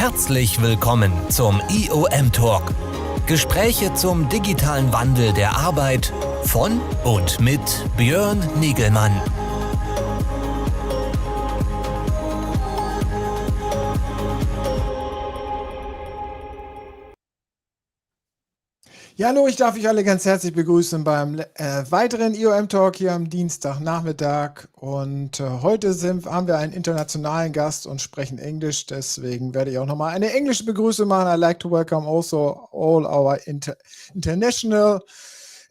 Herzlich willkommen zum IOM Talk. Gespräche zum digitalen Wandel der Arbeit von und mit Björn Nigelmann. Ja, hallo, ich darf euch alle ganz herzlich begrüßen beim weiteren IOM Talk hier am Dienstagnachmittag. Und heute haben wir einen internationalen Gast und sprechen Englisch. Deswegen werde ich auch nochmal eine englische Begrüßung machen. I'd like to welcome also all our international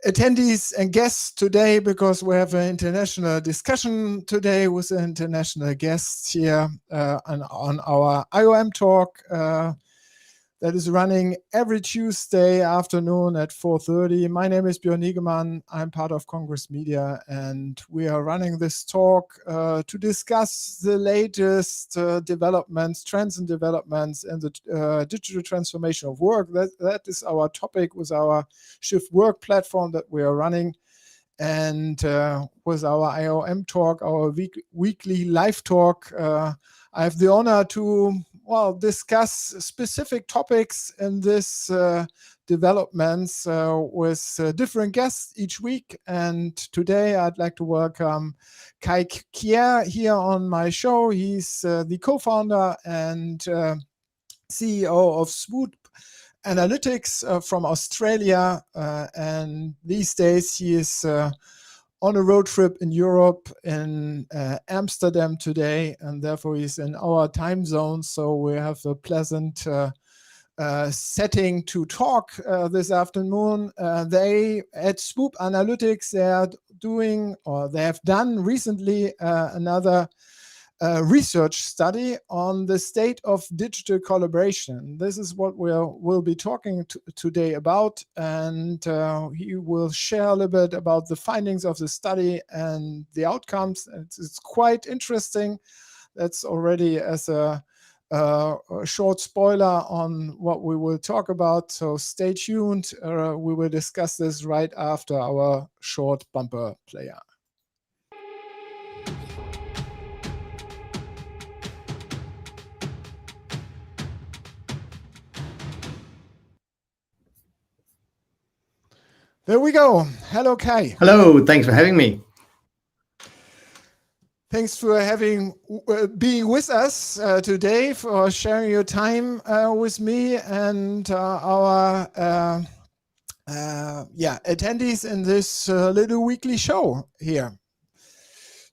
attendees and guests today, because we have an international discussion today with international guests here on our IOM Talk. That is running every Tuesday afternoon at 4:30. My name is Björn Nigelmann. I'm part of Congress Media, and we are running this talk to discuss the latest developments, trends and developments in the digital transformation of work. That is our topic with our Shift Work platform that we are running. And with our IOM Talk, our weekly live talk, I have the honor to discuss specific topics in this developments with different guests each week. And today I'd like to welcome Cai Kjaer here on my show. He's the co-founder and CEO of SWOOP Analytics from Australia. And these days he is on a road trip in Europe, in Amsterdam today, and therefore he's in our time zone. So we have a pleasant setting to talk this afternoon. They at SWOOP Analytics, they have done recently another research study on the state of digital collaboration. This is what we'll be talking today about, and he will share a little bit about the findings of the study and the outcomes. It's quite interesting. That's already as a short spoiler on what we will talk about, so stay tuned. We will discuss this right after our short bumper player. There we go. Hello, Cai. Hello, thanks for having me. Thanks for being with us today, for sharing your time with me and our attendees in this little weekly show here.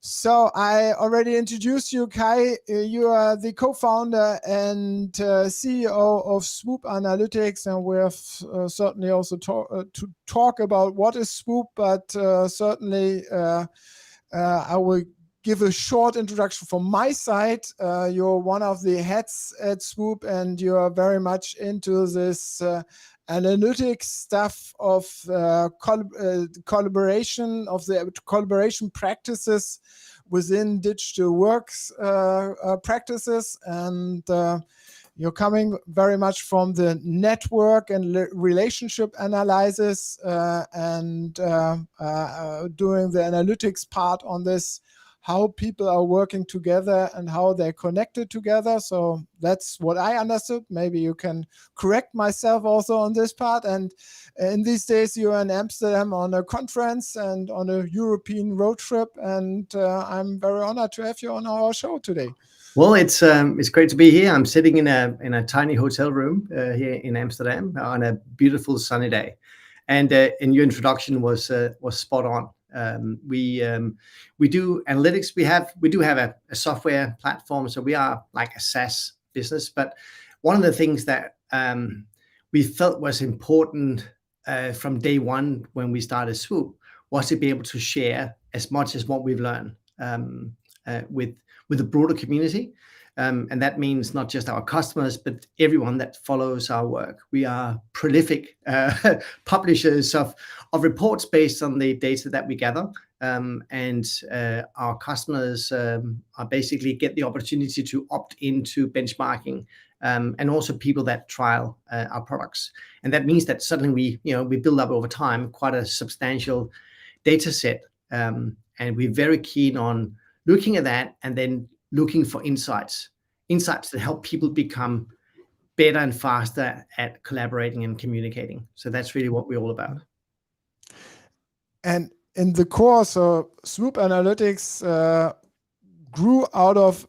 So I already introduced you, Cai. You are the co-founder and CEO of SWOOP Analytics, and we have certainly also to talk about what is SWOOP, but certainly I will give a short introduction from my side. You're one of the heads at SWOOP, and you are very much into this analytics stuff of collaboration, of the collaboration practices within digital works practices, and you're coming very much from the network and relationship analysis and doing the analytics part on this, how people are working together and how they're connected together. So that's what I understood. Maybe you can correct myself also on this part. And in these days, you're in Amsterdam on a conference and on a European road trip. And I'm very honored to have you on our show today. Well, it's great to be here. I'm sitting in a tiny hotel room here in Amsterdam on a beautiful sunny day. And your introduction was spot on. We do analytics. We do have a software platform, so we are like a SaaS business. But one of the things that we felt was important from day one when we started SWOOP was to be able to share as much as what we've learned with the broader community. And that means not just our customers, but everyone that follows our work. We are prolific publishers of reports based on the data that we gather. And our customers are basically get the opportunity to opt into benchmarking, and also people that trial our products. And that means that suddenly we build up over time quite a substantial data set. And we're very keen on looking at that and then looking for insights that help people become better and faster at collaborating and communicating. So that's really what we're all about. And in the core, so SWOOP Analytics grew out of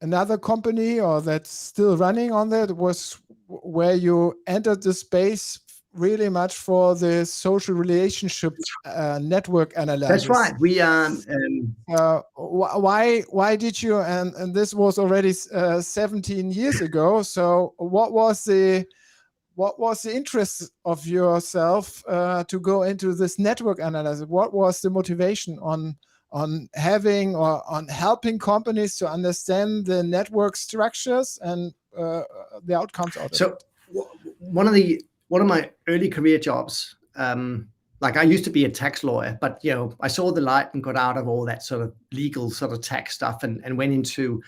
another company, or that's still running on that, was where you entered the space really much for the social relationship network analysis. That's right. We why did you, and this was already 17 years ago, so what was the interest of yourself to go into this network analysis? What was the motivation on having or on helping companies to understand the network structures and the outcomes out of it? So one of my early career jobs, like I used to be a tax lawyer, but I saw the light and got out of all that sort of legal sort of tax stuff and went into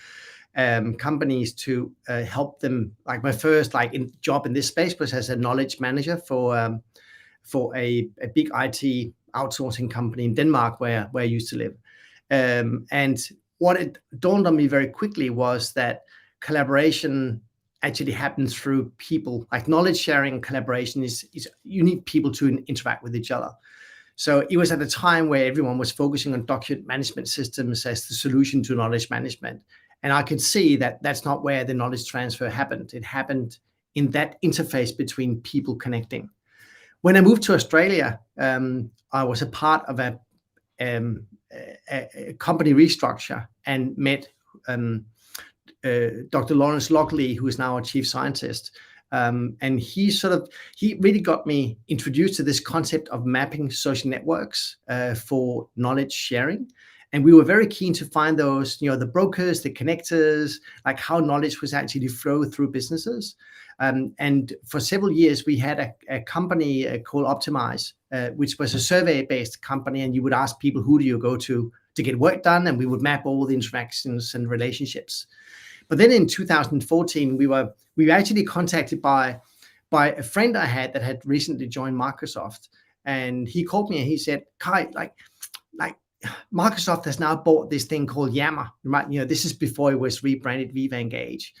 companies to help them. Like my first job in this space was as a knowledge manager for a big IT outsourcing company in Denmark where I used to live. And what it dawned on me very quickly was that collaboration actually happens through people. Like knowledge sharing and collaboration is you need people to interact with each other. So it was at a time where everyone was focusing on document management systems as the solution to knowledge management. And I could see that that's not where the knowledge transfer happened. It happened in that interface between people connecting. When I moved to Australia, I was a part of a company restructure and met Dr. Lawrence Lockley, who is now our chief scientist. And he really got me introduced to this concept of mapping social networks for knowledge sharing. And we were very keen to find those, the brokers, the connectors, like how knowledge was actually flow through businesses. And for several years, we had a company called Optimize, which was a survey-based company. And you would ask people, who do you go to get work done? And we would map all the interactions and relationships. But then in 2014, we were actually contacted by a friend I had that had recently joined Microsoft. And he called me and he said, Cai, like Microsoft has now bought this thing called Yammer, right? This is before it was rebranded Viva Engage.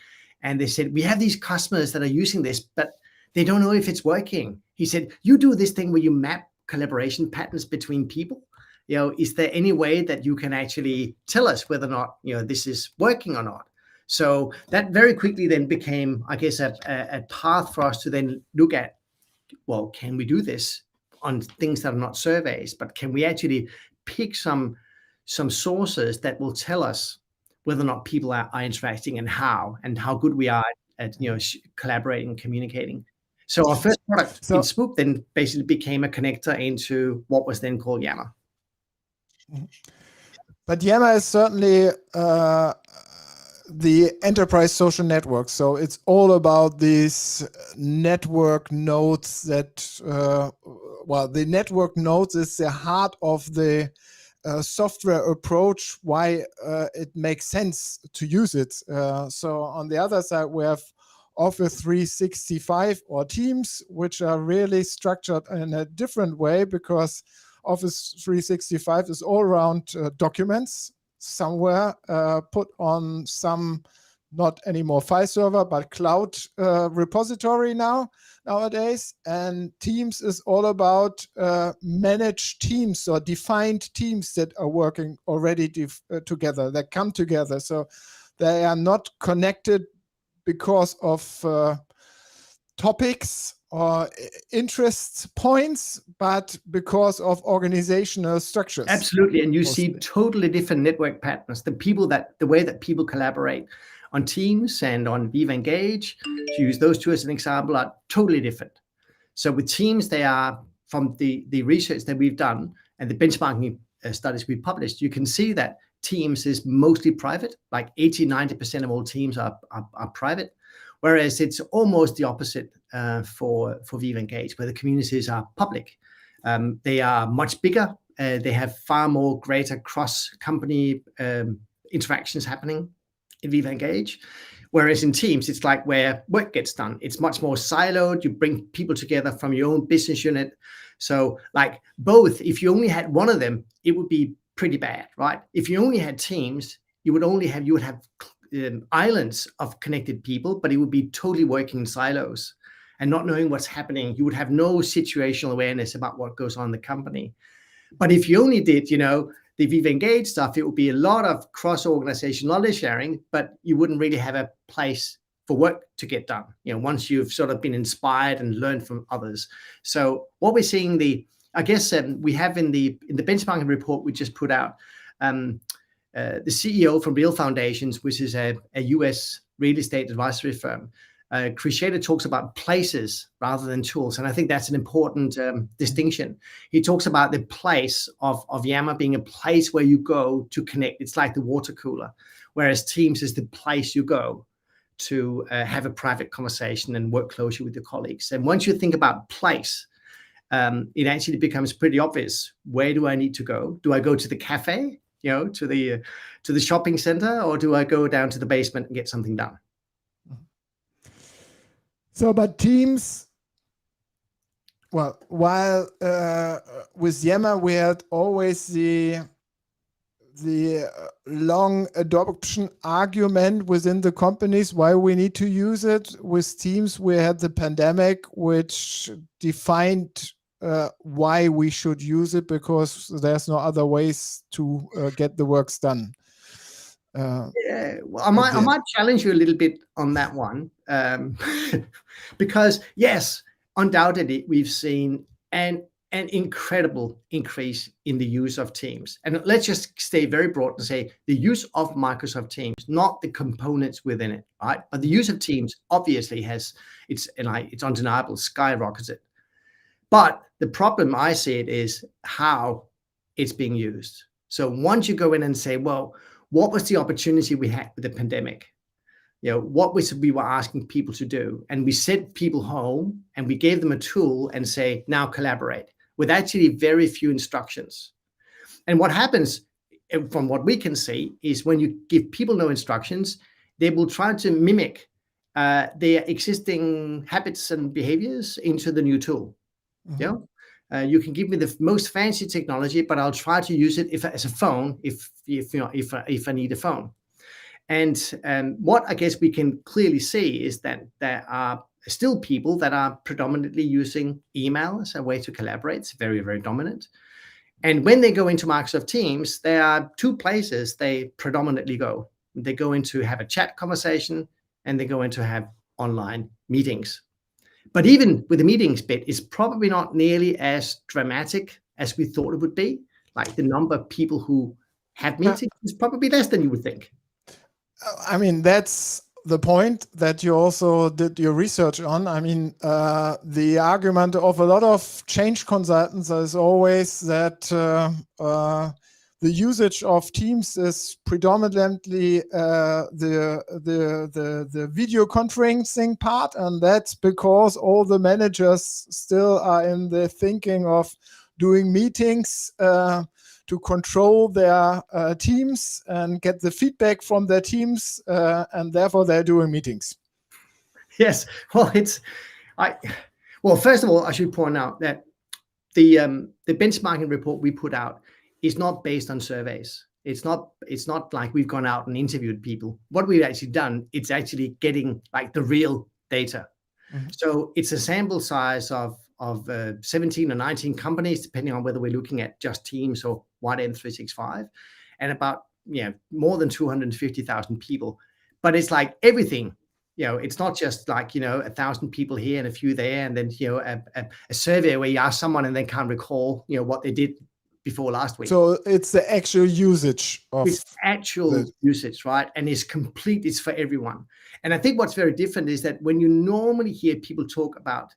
And they said, we have these customers that are using this, but they don't know if it's working. He said, you do this thing where you map collaboration patterns between people. Is there any way that you can actually tell us whether or not, this is working or not? So that very quickly then became, I guess, a path for us to then look at, well, can we do this on things that are not surveys, but can we actually pick some sources that will tell us whether or not people are interacting and how good we are at collaborating and communicating. So our first product in SWOOP then basically became a connector into what was then called Yammer. But Yammer is certainly the enterprise social network. So it's all about these network nodes that, the network nodes is the heart of the software approach, why it makes sense to use it. So on the other side, we have Office 365 or Teams, which are really structured in a different way, because Office 365 is all around documents somewhere put on some, not anymore file server, but cloud repository nowadays. And Teams is all about managed teams or defined teams that are working already together, that come together. So they are not connected because of topics or interest points, but because of organizational structures. Absolutely, and you see totally different network patterns. The way that people collaborate on Teams and on Viva Engage, to use those two as an example, are totally different. So with Teams, they are, from the research that we've done and the benchmarking studies we've published, you can see that Teams is mostly private, like 80-90% of all teams are private. Whereas it's almost the opposite for Viva Engage, where the communities are public. They are much bigger. They have far more greater cross-company interactions happening in Viva Engage. Whereas in Teams, it's like where work gets done. It's much more siloed. You bring people together from your own business unit. So like both, if you only had one of them, it would be pretty bad, right? If you only had Teams, you would have islands of connected people, but it would be totally working in silos and not knowing what's happening. You would have no situational awareness about what goes on in the company. But if you only did, the Viva Engage stuff, it would be a lot of cross-organization knowledge sharing, but you wouldn't really have a place for work to get done, once you've sort of been inspired and learned from others. So what we're seeing, we have in the benchmarking report we just put out, the CEO from Real Foundations, which is a US real estate advisory firm, Cai Kjaer, talks about places rather than tools. And I think that's an important distinction. He talks about the place of Yammer being a place where you go to connect. It's like the water cooler, whereas Teams is the place you go to have a private conversation and work closely with your colleagues. And once you think about place, it actually becomes pretty obvious. Where do I need to go? Do I go to the cafe, to the shopping center, or do I go down to the basement and get something done? So, but Teams, well, while with Yammer we had always the long adoption argument within the companies why we need to use it. With Teams, we had the pandemic, which defined why we should use it, because there's no other ways to get the works done. Well, I might challenge you a little bit on that one, because yes, undoubtedly we've seen an incredible increase in the use of Teams. And let's just stay very broad and say the use of Microsoft Teams, not the components within it, right? But the use of Teams obviously it's undeniable, skyrocketed. But the problem I see it is how it's being used. So once you go in and say, well, what was the opportunity we had with the pandemic? What we were asking people to do? And we sent people home and we gave them a tool and say, now collaborate, with actually very few instructions. And what happens, from what we can see, is when you give people no instructions, they will try to mimic their existing habits and behaviors into the new tool. Mm-hmm. You can give me the most fancy technology, but I'll try to use it as a phone if I need a phone. And what I guess we can clearly see is that there are still people that are predominantly using email as a way to collaborate. It's very, very dominant. And when they go into Microsoft Teams, there are two places they predominantly go. They go into have a chat conversation, and they go into have online meetings. But even with the meetings bit, it's probably not nearly as dramatic as we thought it would be. Like the number of people who have meetings is probably less than you would think. I mean, that's the point that you also did your research on. I mean, the argument of a lot of change consultants is always that the usage of Teams is predominantly the video conferencing part, and that's because all the managers still are in the thinking of doing meetings to control their teams and get the feedback from their teams, and therefore they're doing meetings. Yes, well, first of all, I should point out that the benchmarking report we put out is not based on surveys. It's not like we've gone out and interviewed people. What we've actually done, it's actually getting like the real data. Mm-hmm. So it's a sample size of 17 or 19 companies, depending on whether we're looking at just Teams or White M365, and about more than 250,000 people. But it's like everything. It's not just like 1,000 people here and a few there, and then a survey where you ask someone and they can't recall what they did before last week. So it's the actual usage of usage, right? And it's for everyone. And I think what's very different is that when you normally hear people talk about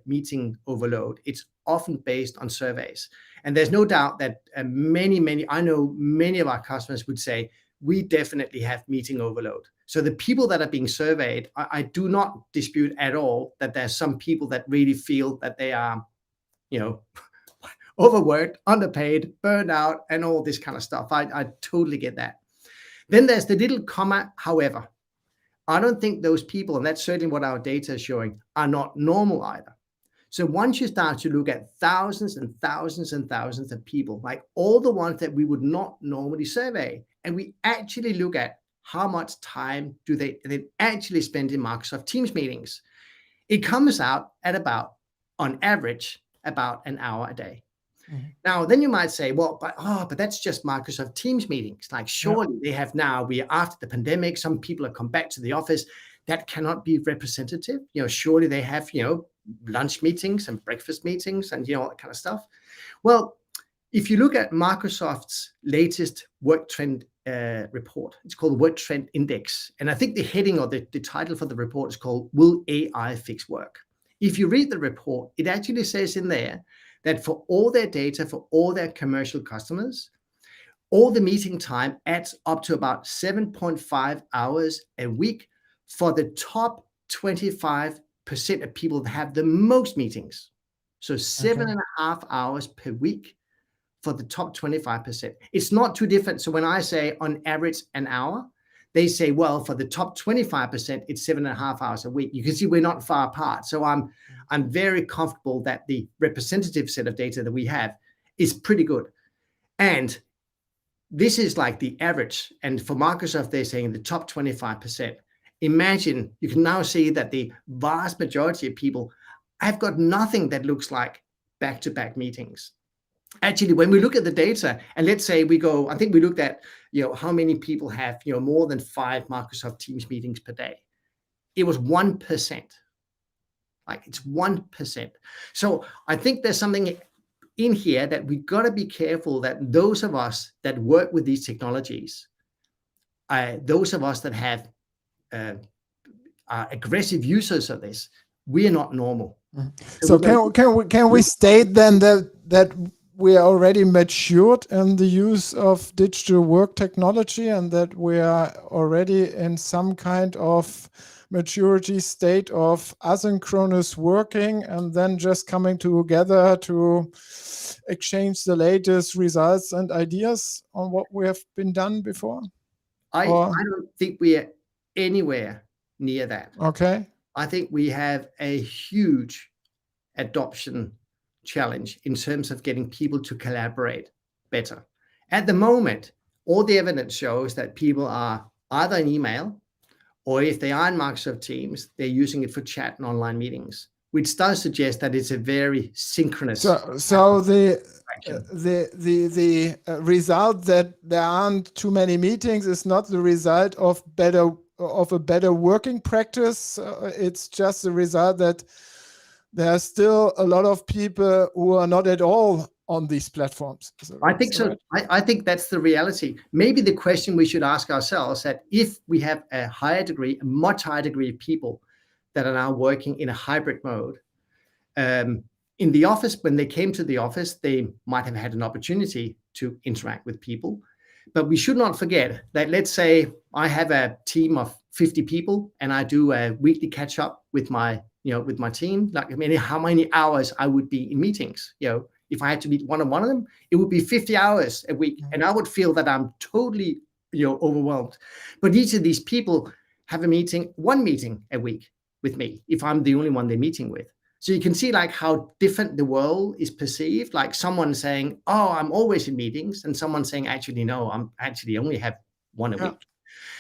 meeting overload, it's often based on surveys. And there's no doubt that I know many of our customers would say, we definitely have meeting overload. So the people that are being surveyed, I do not dispute at all that there's some people that really feel that they are, overworked, underpaid, burned out, and all this kind of stuff. I totally get that. Then there's the little comma, however. I don't think those people, and that's certainly what our data is showing, are not normal either. So once you start to look at thousands and thousands and thousands of people, like all the ones that we would not normally survey, and we actually look at how much time do they actually spend in Microsoft Teams meetings? It comes out at about, on average, about an hour a day. Mhm. Now, then you might say, well, but that's just Microsoft Teams meetings. Like, surely they have now, we are after the pandemic, some people have come back to the office. That cannot be representative. Surely they have, lunch meetings and breakfast meetings and, all that kind of stuff. Well, if you look at Microsoft's latest work trend report, it's called Work Trend Index. And I think the heading or the title for the report is called, Will AI Fix Work? If you read the report, it actually says in there that for all their data, for all their commercial customers, all the meeting time adds up to about 7.5 hours a week for the top 25% of people that have the most meetings. So 7.5 hours per week for the top 25%. It's not too different. So when I say on average an hour, they say, well, for the top 25%, it's 7.5 hours a week. You can see we're not far apart. So I'm very comfortable that the representative set of data that we have is pretty good. And this is like the average. And for Microsoft, they're saying the top 25%. Imagine, you can now see that the vast majority of people have got nothing that looks like back-to-back meetings. Actually, when we look at the data, and let's say we go, I think we looked at, how many people have, more than 5 Microsoft Teams meetings per day. It was 1%. Like, it's 1%. So I think there's something in here that we got to be careful that those of us that work with these technologies, those of us that have are aggressive users of this, we are not normal. So can we state then that we are already matured in the use of digital work technology and that we are already in some kind of maturity state of asynchronous working and then just coming together to exchange the latest results and ideas on what we have been done before? I don't think we are anywhere near that. Okay. I think we have a huge adoption challenge in terms of getting people to collaborate better. At the moment, all the evidence shows that people are either in email or if they are in Microsoft Teams, they're using it for chat and online meetings, which does suggest that it's a very synchronous. So the result that there aren't too many meetings is not the result of a better working practice. It's just the result that there are still a lot of people who are not at all on these platforms. I think so. Right? I think that's the reality. Maybe the question we should ask ourselves that if we have a much higher degree of people that are now working in a hybrid mode, in the office, when they came to the office, they might have had an opportunity to interact with people. But we should not forget that, let's say I have a team of 50 people and I do a weekly catch up with my team, like how many hours I would be in meetings. If I had to meet one of them, it would be 50 hours a week. And I would feel that I'm totally, overwhelmed. But each of these people have one meeting a week with me, if I'm the only one they're meeting with. So you can see like how different the world is perceived. Like someone saying, oh, I'm always in meetings. And someone saying, actually, no, I'm actually only have one a week.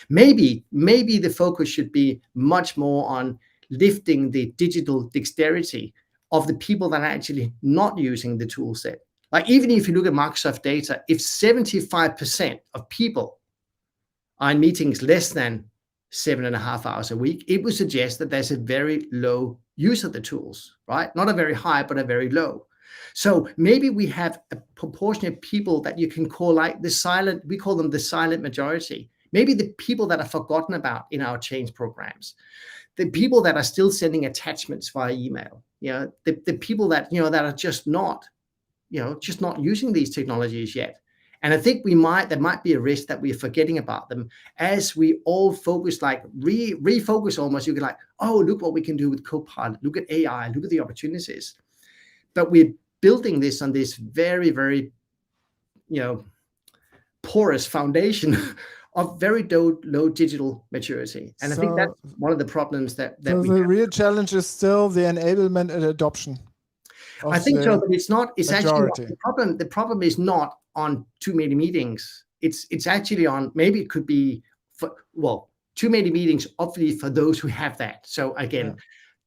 Maybe the focus should be much more on lifting the digital dexterity of the people that are actually not using the tool set. Like even if you look at Microsoft data, if 75% of people are in meetings less than 7.5 hours a week, it would suggest that there's a very low use of the tools, right? Not a very high, but a very low. So maybe we have a proportion of people that you can call like we call them the silent majority. Maybe the people that are forgotten about in our change programs, the people that are still sending attachments via email, the people that, that are just not using these technologies yet. And I think there might be a risk that we're forgetting about them as we all focus, like refocus almost. You can like, oh, look what we can do with Copilot. Look at AI, look at the opportunities. But we're building this on this very, very, porous foundation of very low digital maturity. And I think that's one of the problems that we have. The real challenge is still the enablement and adoption. I think so, but it's actually not the problem. The problem is not on too many meetings. It's actually on, maybe it could be too many meetings, obviously, for those who have that. So again,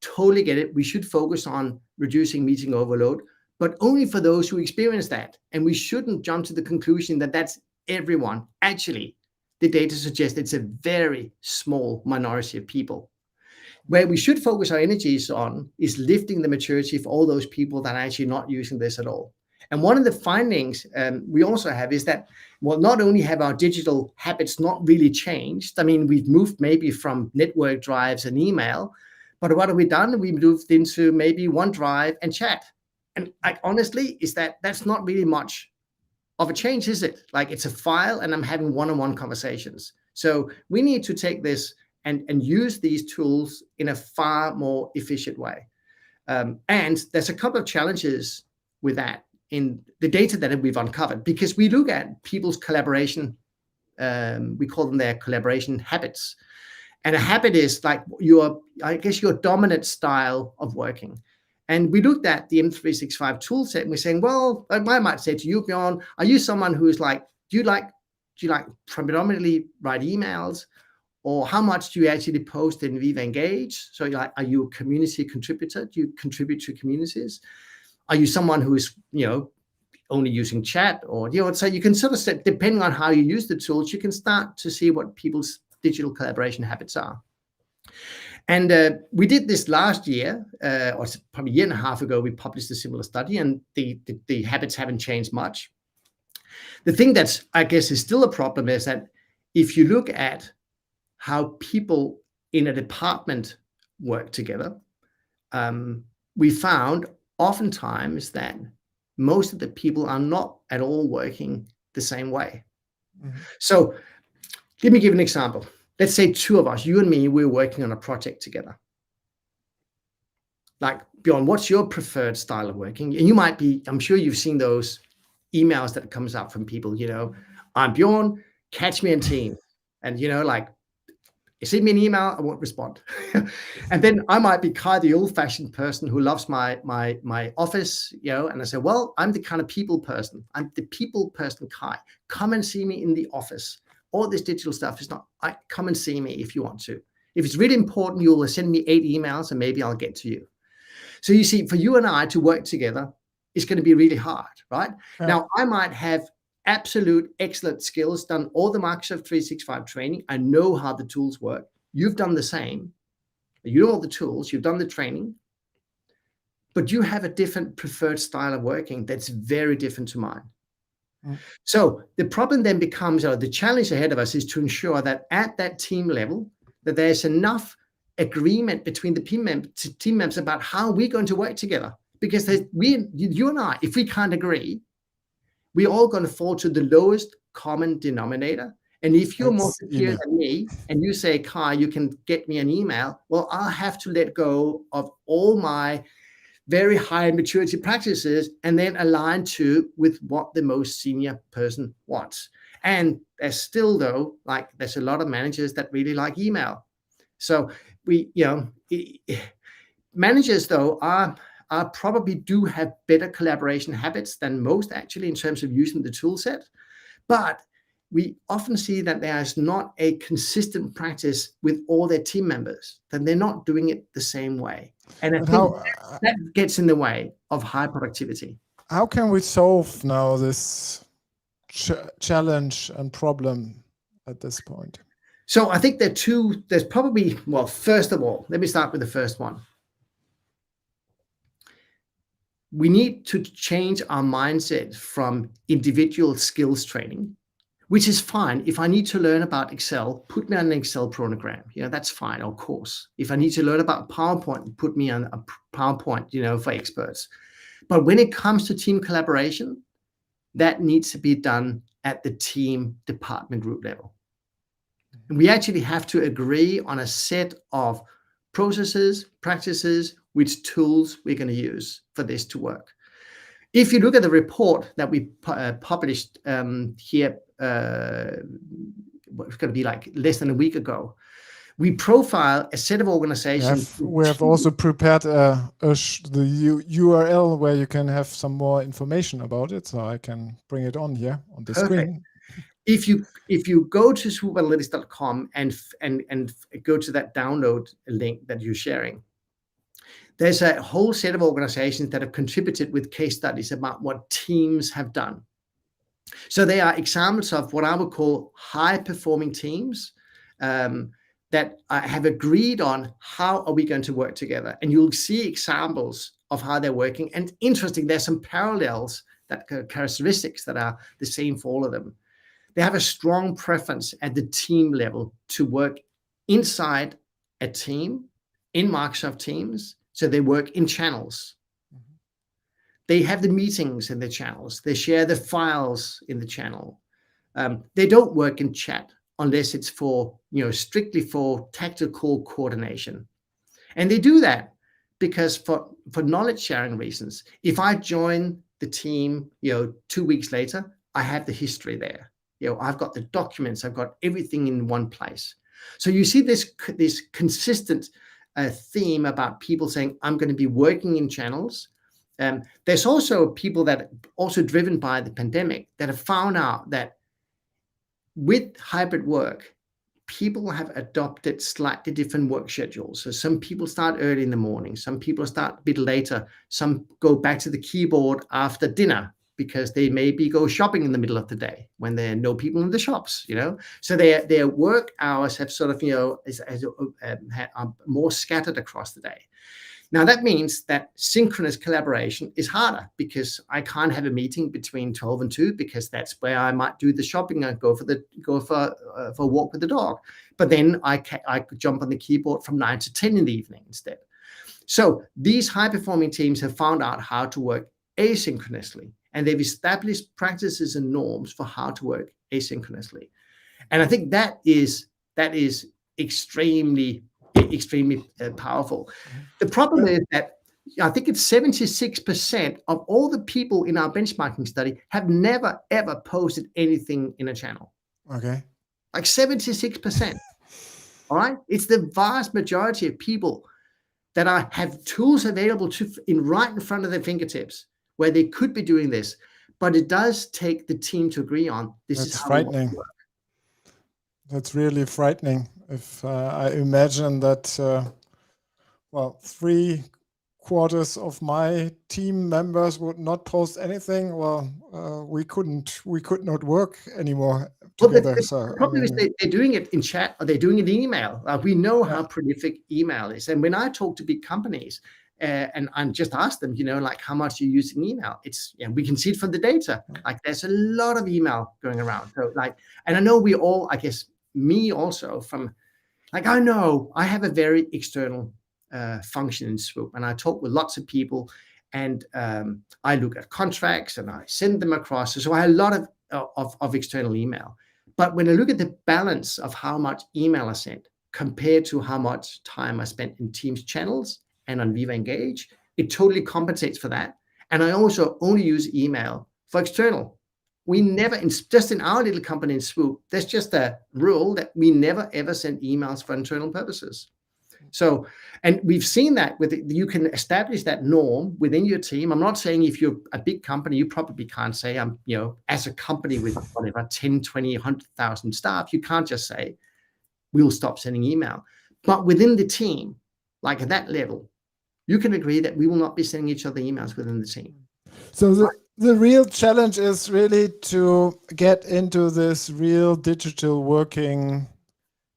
totally get it. We should focus on reducing meeting overload, but only for those who experience that. And we shouldn't jump to the conclusion that that's everyone. Actually, the data suggests it's a very small minority of people. Where we should focus our energies on is lifting the maturity for all those people that are actually not using this at all. And one of the findings we also have is that, well, not only have our digital habits not really changed, I mean, we've moved maybe from network drives and email, but what have we done? We moved into maybe OneDrive and chat. And honestly, that's not really much of a change, is it? Like, it's a file and I'm having one-on-one conversations. So we need to take this and use these tools in a far more efficient way. And there's a couple of challenges with that in the data that we've uncovered, because we look at people's collaboration, we call them their collaboration habits. And a habit is like your dominant style of working. And we looked at the M365 tool set and we're saying, well, I might say to you, Bjorn, are you someone who is like, do you like predominantly write emails? Or how much do you actually post in Viva Engage? So are you a community contributor? Do you contribute to communities? Are you someone who is, only using chat? Or, so you can sort of set, depending on how you use the tools, you can start to see what people's digital collaboration habits are. And we did this last year, or probably a year and a half ago, we published a similar study, and the habits haven't changed much. The thing that's, I guess, is still a problem is that if you look at how people in a department work together, we found oftentimes that most of the people are not at all working the same way. Mm-hmm. So let me give an example. Let's say two of us, you and me, we're working on a project together. Like, Bjorn, what's your preferred style of working? And you might be, I'm sure you've seen those emails that comes out from people, I'm Bjorn, catch me in Teams. And, send me an email, I won't respond. And then I might be Cai, the old-fashioned person who loves my office, and I say, well, I'm the kind of people person. I'm the people person, Cai. Come and see me in the office. All this digital stuff is not, come and see me if you want to. If it's really important, you will send me 8 emails and maybe I'll get to you. So you see, for you and I to work together, it's going to be really hard, right? Yeah. Now, I might have absolute excellent skills, done all the Microsoft 365 training. I know how the tools work. You've done the same. You know all the tools, you've done the training, but you have a different preferred style of working that's very different to mine. Mm. So the problem then becomes, or the challenge ahead of us is to ensure that at that team level, that there's enough agreement between the team members about how we're going to work together. Because you and I, if we can't agree, we're all going to fall to the lowest common denominator. And if you're more secure than me and you say, Cai, you can get me an email, well, I'll have to let go of all my very high maturity practices and then align with what the most senior person wants. And there's still, though, there's a lot of managers that really like email. So managers, though, are probably do have better collaboration habits than most, actually, in terms of using the tool set. But we often see that there is not a consistent practice with all their team members, that they're not doing it the same way. And I think that gets in the way of high productivity. How can we solve now this challenge and problem at this point? So I think there's probably, well, first of all, let me start with the first one. We need to change our mindset from individual skills training, which is fine. If I need to learn about Excel, put me on an Excel program. That's fine, of course. If I need to learn about PowerPoint, put me on a PowerPoint, for experts. But when it comes to team collaboration, that needs to be done at the team department group level. And we actually have to agree on a set of processes, practices, which tools we're going to use for this to work. If you look at the report that we published here, it's going to be like less than a week ago, we profile a set of organizations. We have also prepared the URL where you can have some more information about it, so I can bring it on here on the screen. If you go to swoopanalytics.com and go to that download link that you're sharing, there's a whole set of organizations that have contributed with case studies about what teams have done. So they are examples of what I would call high-performing teams that have agreed on how are we going to work together. And you'll see examples of how they're working. And interesting, there's some parallels, that characteristics that are the same for all of them. They have a strong preference at the team level to work inside a team in Microsoft Teams. So they work in channels. They have the meetings in the channels. They share the files in the channel. They don't work in chat unless it's for, strictly for tactical coordination. And they do that because for knowledge sharing reasons. If I join the team, 2 weeks later, I have the history there. I've got the documents, I've got everything in one place. So you see this consistent theme about people saying, I'm going to be working in channels. There's also people that also driven by the pandemic that have found out that with hybrid work, people have adopted slightly different work schedules. So some people start early in the morning, some people start a bit later, some go back to the keyboard after dinner because they maybe go shopping in the middle of the day when there are no people in the shops, So their work hours have sort of, are more scattered across the day. Now that means that synchronous collaboration is harder because I can't have a meeting between 12 and 2 because that's where I might do the shopping and go for a walk with the dog. But then I could jump on the keyboard from 9 to 10 in the evening instead. So these high-performing teams have found out how to work asynchronously, and they've established practices and norms for how to work asynchronously. And I think that is extremely powerful. The problem is that I think it's 76% of all the people in our benchmarking study have never, ever posted anything in a channel. Okay. Like 76%. All right. It's the vast majority of people that have tools available right in front of their fingertips where they could be doing this. But it does take the team to agree on this. That's is how frightening. we work. That's really frightening. If I imagine that, 3/4 of my team members would not post anything, we could not work anymore together. The problem is they're doing it in chat or they're doing it in email. We know how prolific email is. And when I talk to big companies and just ask them, like how much you use in email, it's, we can see it from the data. Like there's a lot of email going around. So and I know we all, I guess me also I know I have a very external function in Swoop, and I talk with lots of people, and I look at contracts and I send them across. So I have a lot of external email. But when I look at the balance of how much email I sent compared to how much time I spent in Teams channels and on Viva Engage, it totally compensates for that. And I also only use email for external. We never, just in our little company in Swoop, there's just a rule that we never ever send emails for internal purposes. So, and we've seen that you can establish that norm within your team. I'm not saying if you're a big company, you probably can't say, as a company with whatever, 10, 20, 100,000 staff, you can't just say, we'll stop sending email. But within the team, like at that level, you can agree that we will not be sending each other emails within the team. So the real challenge is really to get into this real digital working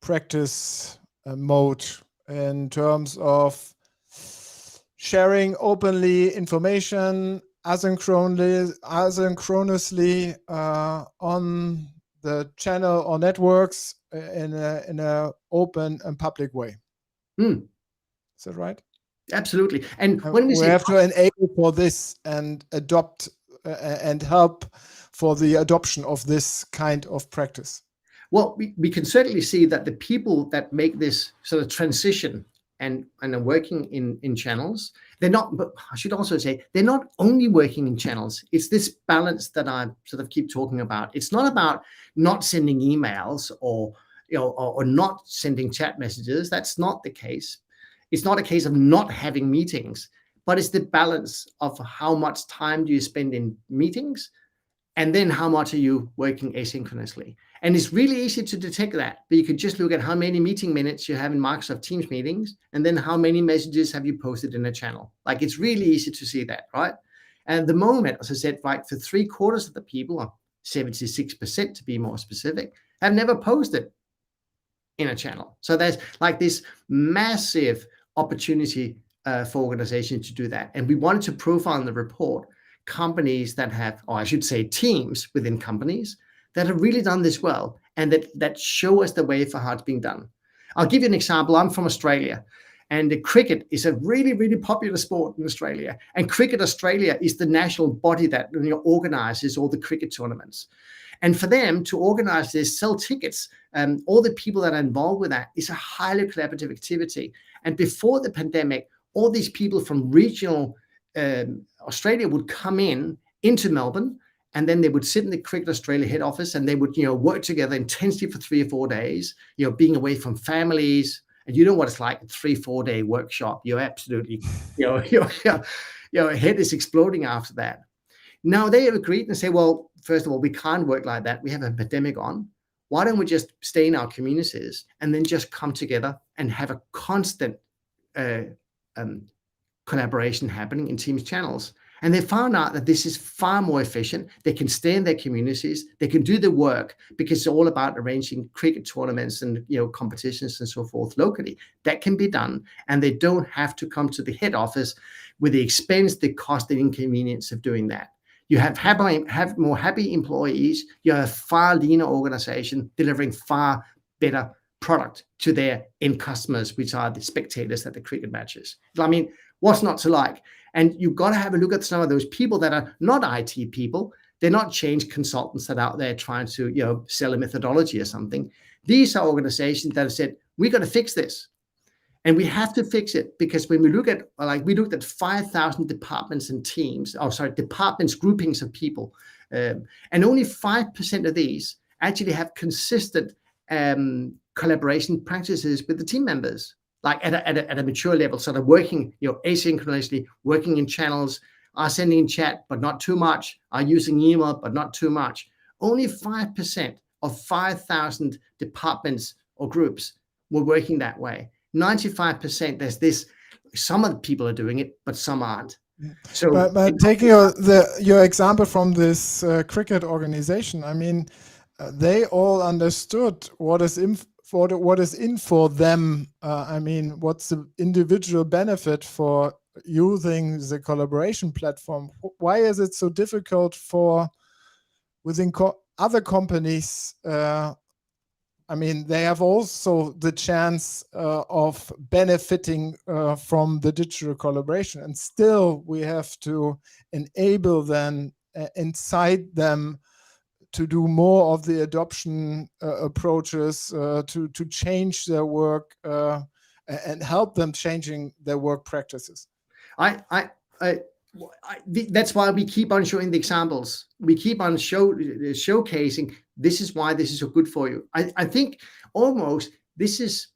practice mode in terms of sharing openly information asynchronously on the channel or networks in a open and public way. Is that right? Absolutely. And when we have to enable for this and adopt and help for the adoption of this kind of practice. Well, we can certainly see that the people that make this sort of transition and are working in channels, they're not, but I should also say, they're not only working in channels. It's this balance that I sort of keep talking about. It's not about not sending emails or not sending chat messages. That's not the case. It's not a case of not having meetings, but it's the balance of how much time do you spend in meetings And then how much are you working asynchronously? And it's really easy to detect that, but you could just look at how many meeting minutes you have in Microsoft Teams meetings, and then how many messages have you posted in a channel. Like, it's really easy to see that, right? And at the moment, as I said, right, for 3/4 of the people, or 76% to be more specific, have never posted in a channel. So there's like this massive opportunity for organizations to do that. And we wanted to profile in the report companies that have, or I should say teams within companies that have really done this well, and that show us the way for how it's being done. I'll give you an example. I'm from Australia, and the cricket is a really, really popular sport in Australia. And Cricket Australia is the national body that organizes all the cricket tournaments. And for them to organize this, sell tickets, all the people that are involved with that is a highly collaborative activity. And before the pandemic, all these people from regional Australia would come into Melbourne, and then they would sit in the Cricket Australia head office, and they would work together intensely for 3 or 4 days, being away from families. And you know what it's like, a 3-4 day workshop. You're absolutely, your head is exploding after that. Now they have agreed and say, well, first of all, we can't work like that. We have a pandemic on. Why don't we just stay in our communities and then just come together and have a constant collaboration happening in Teams channels? And they found out that this is far more efficient. They can stay in their communities. They can do the work, because it's all about arranging cricket tournaments and competitions and so forth locally. That can be done, and they don't have to come to the head office with the expense, the cost, the inconvenience of doing that. You have more happy employees. You have a far leaner organization delivering far better product to their end customers, which are the spectators at the cricket matches. I mean, what's not to like? And you've got to have a look at some of those people that are not IT people. They're not change consultants that are out there trying to sell a methodology or something. These are organizations that have said, we got to fix this. And we have to fix it, because when we look at, we looked at 5,000 departments and teams, departments, groupings of people, and only 5% of these actually have consistent collaboration practices with the team members, like at a mature level. So they're working, asynchronously, working in channels, are sending in chat, but not too much, are using email, but not too much. Only 5% of 5,000 departments or groups were working that way. 95%, there's this, some of the people are doing it, but some aren't. So, but taking your example from this cricket organization, I mean, they all understood what is in for them. I mean, what's the individual benefit for using the collaboration platform? Why is it so difficult for within other companies? I mean, they have also the chance of benefiting from the digital collaboration, and still we have to enable them, incite them to do more of the adoption approaches, to change their work and help them changing their work practices. That's why we keep on showing the examples. We keep on showcasing, this is why this is so good for you. I think almost it's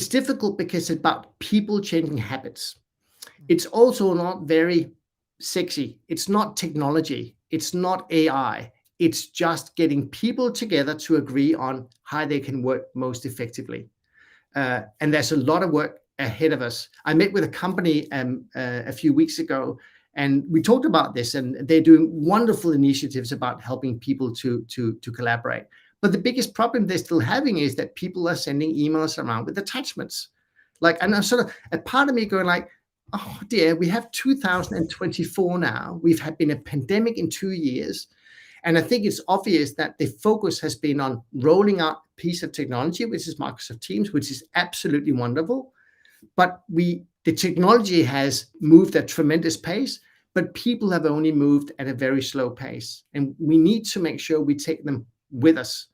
difficult because it's about people changing habits. It's also not very sexy. It's not technology. It's not AI. It's just getting people together to agree on how they can work most effectively. And there's a lot of work ahead of us. I met with a company a few weeks ago, and we talked about this, and they're doing wonderful initiatives about helping people to collaborate. But the biggest problem they're still having is that people are sending emails around with attachments. And I'm sort of, a part of me going like, oh dear, we have 2024 now. We've been a pandemic in 2 years. And I think it's obvious that the focus has been on rolling out a piece of technology, which is Microsoft Teams, which is absolutely wonderful. But the technology has moved at a tremendous pace, but people have only moved at a very slow pace. And we need to make sure we take them with us.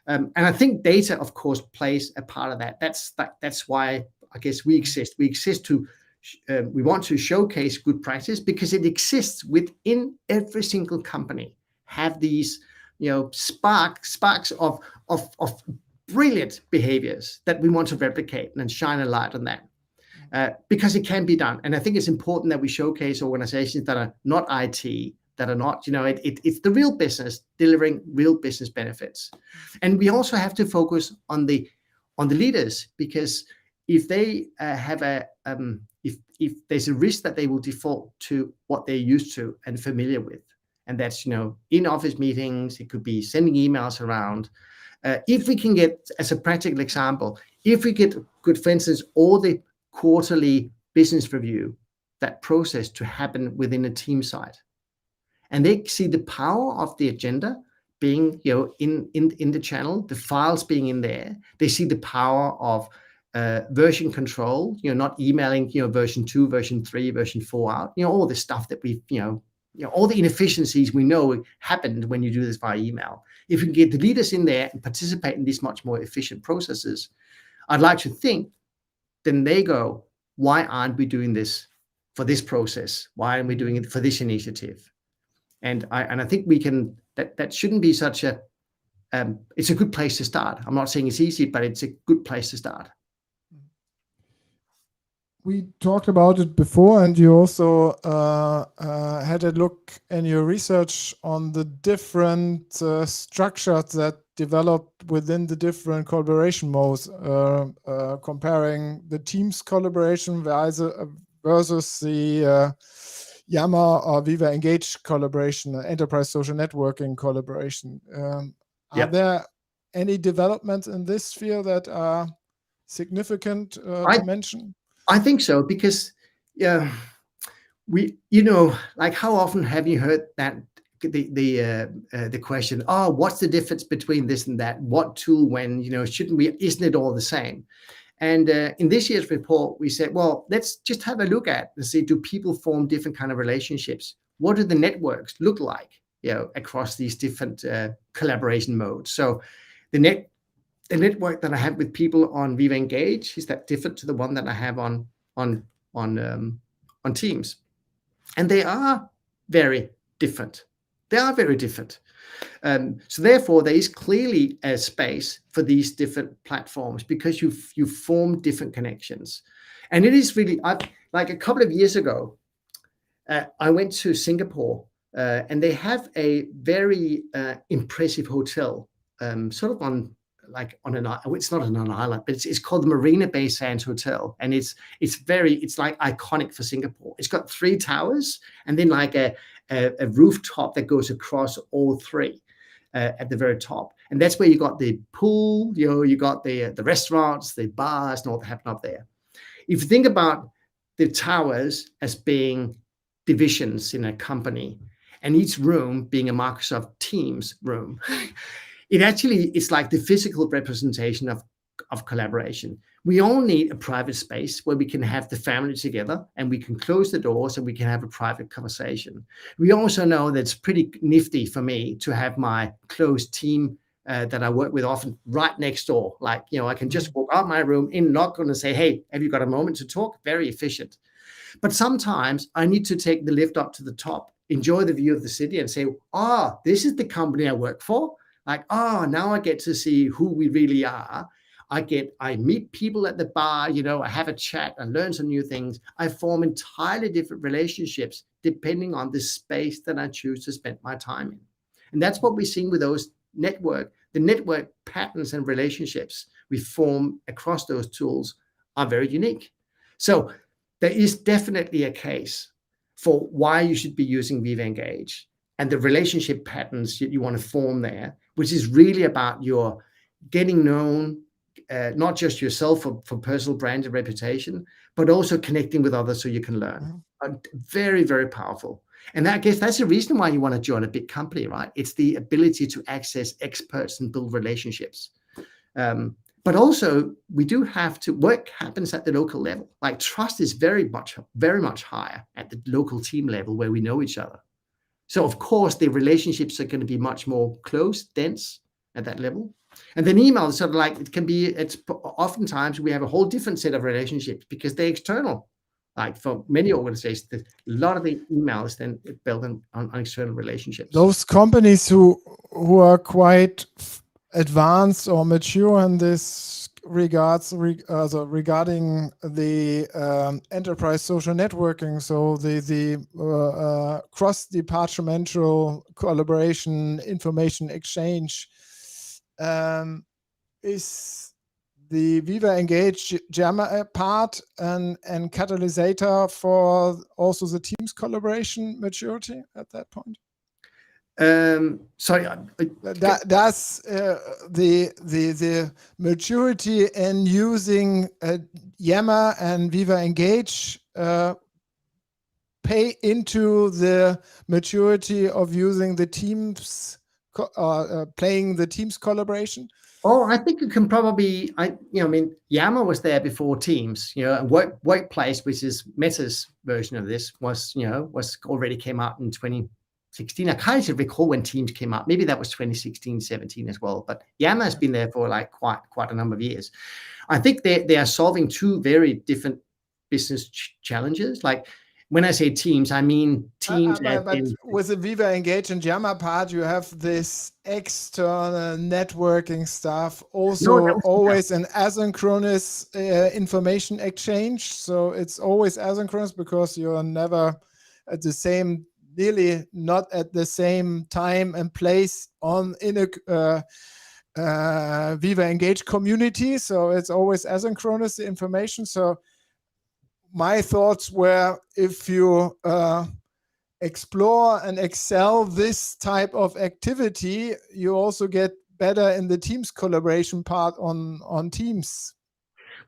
And I think data, of course, plays a part of that. That's why I guess we exist. We exist to, we want to showcase good practice because it exists within every single company. Have these, sparks of brilliant behaviors that we want to replicate and shine a light on that. Because it can be done. And I think it's important that we showcase organizations that are not IT, that are not. It's the real business delivering real business benefits. And we also have to focus on the leaders, because if they have if there's a risk that they will default to what they're used to and familiar with, and that's in office meetings, it could be sending emails around. If we can get, as a practical example, if we get good, for instance, all the quarterly business review, that process to happen within a team site, and they see the power of the agenda being in the channel, the files being in there. They see the power of version control, not emailing version 2, version 3, version 4 out, all the stuff that we all the inefficiencies we know happened when you do this via email. If we can get the leaders in there and participate in these much more efficient processes, I'd like to think then they go, why aren't we doing this for this process? Why aren't we doing it for this initiative? And I think we can, that shouldn't be such a, it's a good place to start. I'm not saying it's easy, but it's a good place to start. We talked about it before, and you also had a look in your research on the different structures that developed within the different collaboration modes, comparing the Teams collaboration versus the Yammer or Viva Engage collaboration, enterprise social networking collaboration. Are there any developments in this sphere that are significant to mention? I think so, because we, like, how often have you heard that the question, what's the difference between this and that? What tool when, shouldn't we, isn't it all the same? And in this year's report, we said, well, let's just have a look at and see, do people form different kind of relationships? What do the networks look like, across these different collaboration modes? So the network that I have with people on Viva Engage, is that different to the one that I have on Teams? And they are very different. So therefore, there is clearly a space for these different platforms, because you form different connections. And it is really, like a couple of years ago, I went to Singapore, and they have a very impressive hotel, sort of on an island. It's not on an island, but it's called the Marina Bay Sands Hotel, and it's like iconic for Singapore. It's got 3 towers, and then like a rooftop that goes across all 3 at the very top, and that's where you got the pool. You got the restaurants, the bars, and all that happen up there. If you think about the towers as being divisions in a company, and each room being a Microsoft Teams room, it's like the physical representation of collaboration. We all need a private space where we can have the family together, and we can close the doors and we can have a private conversation. We also know that it's pretty nifty for me to have my close team that I work with often right next door. Like, I can just walk out my room in, not going to say, hey, have you got a moment to talk? Very efficient. But sometimes I need to take the lift up to the top, enjoy the view of the city, and say, this is the company I work for. Like, now I get to see who we really are. I meet people at the bar, I have a chat and learn some new things. I form entirely different relationships depending on the space that I choose to spend my time in. And that's what we're seeing with those the network patterns and relationships we form across those tools are very unique. So there is definitely a case for why you should be using Viva Engage, and the relationship patterns you want to form there, which is really about your getting known, not just yourself for personal brand and reputation, but also connecting with others so you can learn. Very, very powerful. And I guess that's the reason why you want to join a big company, right? It's the ability to access experts and build relationships. But also, we do have to, work happens at the local level. Like, trust is very much higher at the local team level where we know each other. So of course, the relationships are going to be much more close, dense at that level. And then email is sort of like, it's oftentimes we have a whole different set of relationships because they're external. Like for many organizations, a lot of the email is then built on external relationships. Those companies who are quite advanced or mature in this regarding the enterprise social networking, so the cross-departmental collaboration, information exchange, is the Viva Engage JAMA part and catalysator for also the team's collaboration maturity at that point? Sorry, Does the maturity in using Yammer and Viva Engage pay into the maturity of using the teams, playing the teams collaboration? Oh, I think you can probably, Yammer was there before Teams. Workplace, which is Meta's version of this, was already came out in 2016. I can't recall when Teams came out. Maybe that was 2016, 17 as well. But Yammer has been there for like quite a number of years. I think they are solving two very different business challenges. Like when I say Teams, I mean Teams. But with the Viva Engage and Yammer part, you have this external networking stuff, also always an asynchronous information exchange. So it's always asynchronous because you're never at the same, nearly not at the same time and place in a Viva Engage community. So it's always asynchronous, the information. So my thoughts were, if you explore and excel this type of activity, you also get better in the Teams collaboration part on Teams.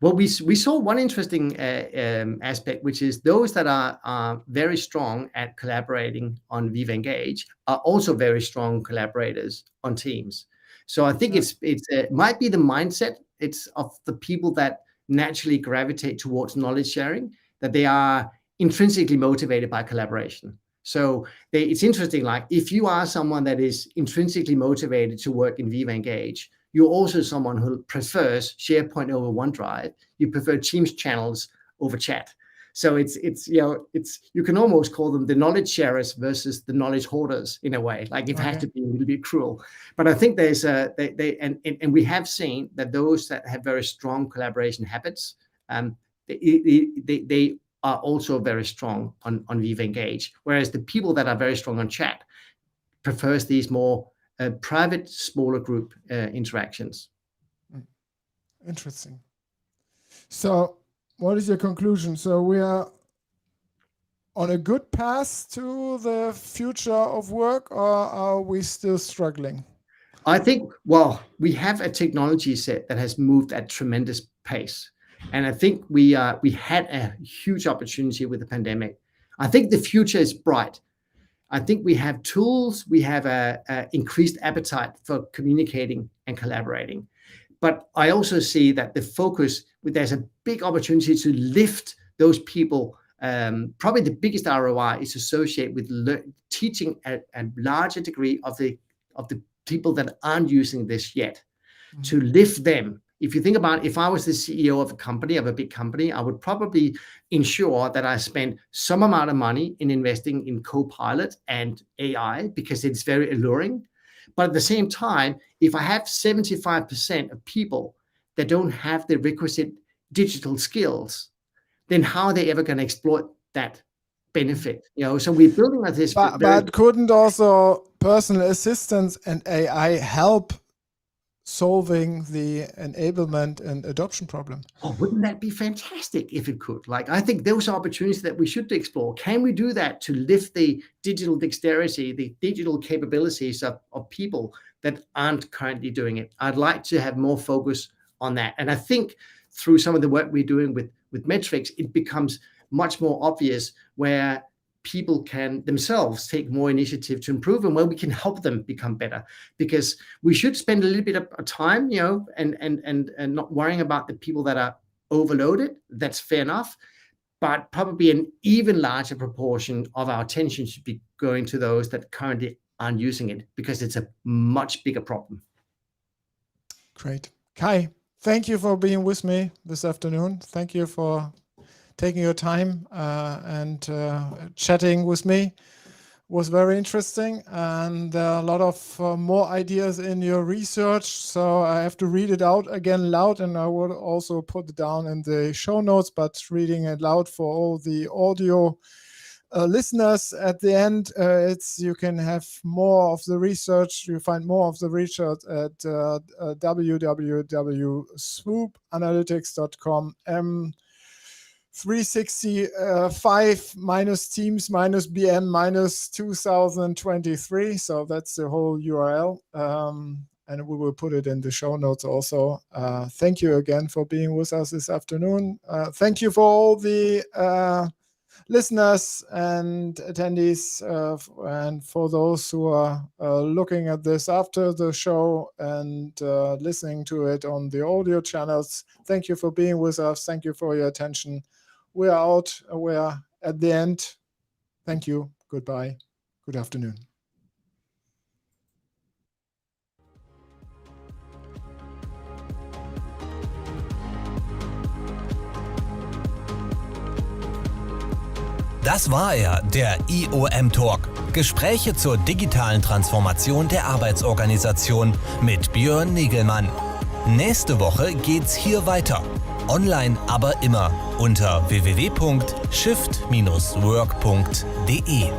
Well, we saw one interesting aspect, which is those that are very strong at collaborating on Viva Engage are also very strong collaborators on Teams. So I think it might be the mindset. It's of the people that naturally gravitate towards knowledge sharing, that they are intrinsically motivated by collaboration. So it's interesting, like if you are someone that is intrinsically motivated to work in Viva Engage, you're also someone who prefers SharePoint over OneDrive. You prefer Teams channels over chat. So it's you can almost call them the knowledge sharers versus the knowledge hoarders in a way. Like it has to be a little bit cruel, but I think there's and we have seen that those that have very strong collaboration habits, they are also very strong on Viva Engage. Whereas the people that are very strong on chat prefers these more private, smaller group interactions. Interesting. So what is your conclusion? So we are on a good path to the future of work, or are we still struggling? I think, well, we have a technology set that has moved at tremendous pace. And I think we had a huge opportunity with the pandemic. I think the future is bright. I think we have tools, we have a increased appetite for communicating and collaborating. But I also see that the focus, there's a big opportunity to lift those people. Probably the biggest ROI is associated with teaching a larger degree of the people that aren't using this yet, to lift them. If you think about, if I was the CEO of a company, of a big company, I would probably ensure that I spend some amount of money in investing in Copilot and AI because it's very alluring. But at the same time, if I have 75% of people that don't have the requisite digital skills, then how are they ever going to exploit that benefit? So we're building on this. But couldn't also personal assistance and AI help solving the enablement and adoption problem? Oh, wouldn't that be fantastic if it could? Like, I think those are opportunities that we should explore. Can we do that to lift the digital dexterity, the digital capabilities of people that aren't currently doing it? I'd like to have more focus on that. And I think through some of the work we're doing with metrics, it becomes much more obvious where people can themselves take more initiative to improve and where we can help them become better. Because we should spend a little bit of time, and not worrying about the people that are overloaded. That's fair enough. But probably an even larger proportion of our attention should be going to those that currently aren't using it, because it's a much bigger problem. Great. Kai, thank you for being with me this afternoon. Thank you for taking your time and chatting with me. was very interesting, and a lot of more ideas in your research. So I have to read it out again loud, and I will also put it down in the show notes, but reading it loud for all the audio listeners at the end, you can have more of the research. You find more of the research at www.swoopanalytics.com. 365 minus Teams minus BM minus 2023. So that's the whole URL. And we will put it in the show notes also. Thank you again for being with us this afternoon. Thank you for all the listeners and attendees, and for those who are looking at this after the show and listening to it on the audio channels. Thank you for being with us. Thank you for your attention. We are out. We are at the end. Thank you. Goodbye. Good afternoon. Das war er, der IOM Talk. Gespräche zur digitalen Transformation der Arbeitsorganisation mit Björn Nigelmann. Nächste Woche geht's hier weiter. Online aber immer unter www.shift-work.de.